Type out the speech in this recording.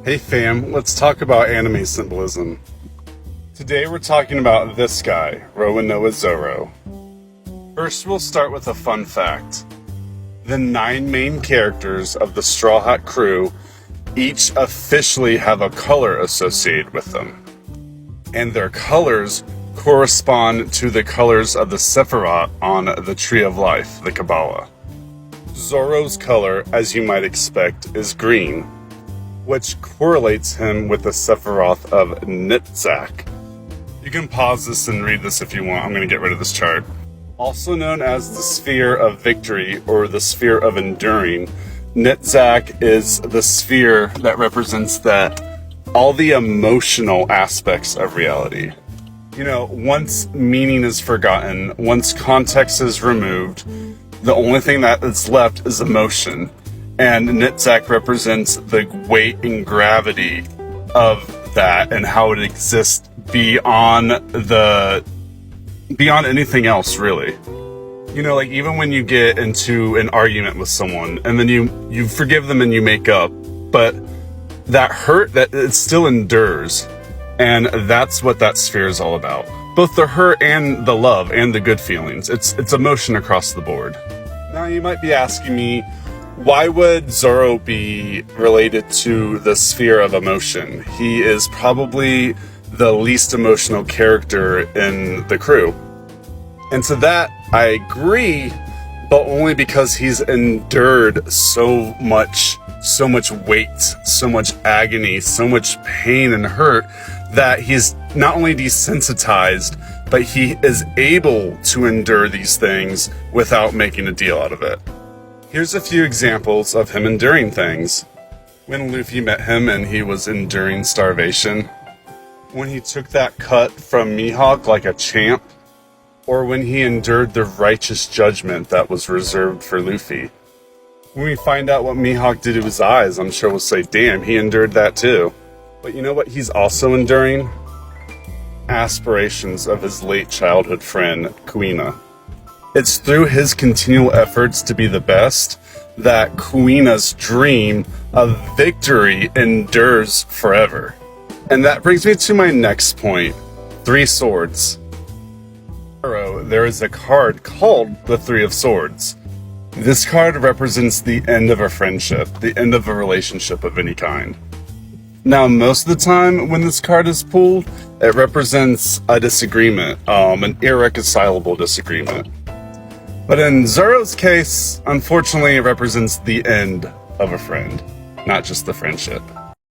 Hey fam, let's talk about anime symbolism. Today we're talking about this guy, Roanoa Zoro. First we'll start with a fun fact. The 9 main characters of the Straw Hat crew each officially have a color associated with them. And their colors correspond to the colors of the Sephiroth on the Tree of Life, the Kabbalah. Zoro's color, as you might expect, is green, which correlates him with the Sephiroth of Nitzak. You can pause this and read this if you want. I'm going to get rid of this chart. Also known as the Sphere of Victory or the Sphere of Enduring, Nitzak is the sphere that represents all the emotional aspects of reality. You know, once meaning is forgotten, once context is removed, the only thing that is left is emotion. And Nitzak represents the weight and gravity of that and how it exists beyond anything else, really. You know, like even when you get into an argument with someone and then you forgive them and you make up, but that hurt, that it still endures. And that's what that sphere is all about. Both the hurt and the love and the good feelings. It's emotion across the board. Now you might be asking me, why would Zoro be related to the sphere of emotion? He is probably the least emotional character in the crew. And to that, I agree, but only because he's endured so much weight, so much agony, so much pain and hurt that he's not only desensitized, but he is able to endure these things without making a deal out of it. Here's a few examples of him enduring things. When Luffy met him and he was enduring starvation, when he took that cut from Mihawk like a champ, or when he endured the righteous judgment that was reserved for Luffy. When we find out what Mihawk did to his eyes, I'm sure we'll say, damn, he endured that too. But you know what he's also enduring? Aspirations of his late childhood friend, Kuina. It's through his continual efforts to be the best that Kuina's dream of victory endures forever. And that brings me to my next point, 3 swords. There is a card called the 3 of Swords. This card represents the end of a friendship, the end of a relationship of any kind. Now, most of the time when this card is pulled, it represents a disagreement, an irreconcilable disagreement. But in Zoro's case, unfortunately, it represents the end of a friend, not just the friendship.